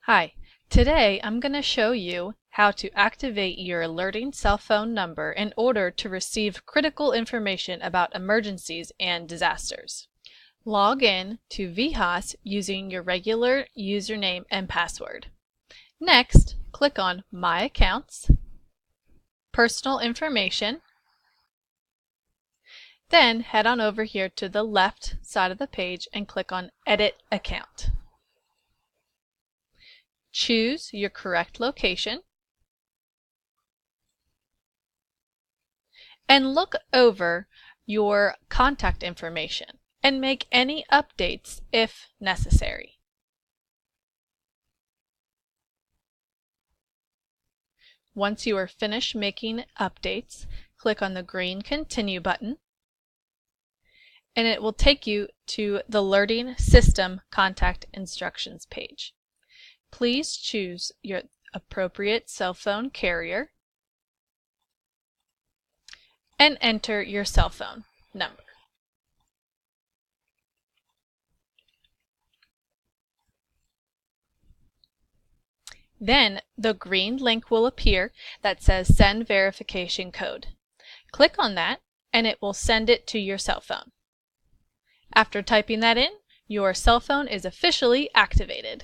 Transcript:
Hi, today I'm going to show you how to activate your alerting cell phone number in order to receive critical information about emergencies and disasters. Log in to VHASS using your regular username and password. Next, click on My Accounts, Personal Information, then head on over here to the left side of the page and click on Edit Account. Choose your correct location and look over your contact information and make any updates if necessary. Once you are finished making updates, click on the green Continue button and it will take you to the Alerting System Contact Instructions page. Please choose your appropriate cell phone carrier and enter your cell phone number. Then the green link will appear that says Send Verification Code. Click on that and it will send it to your cell phone. After typing that in, your cell phone is officially activated.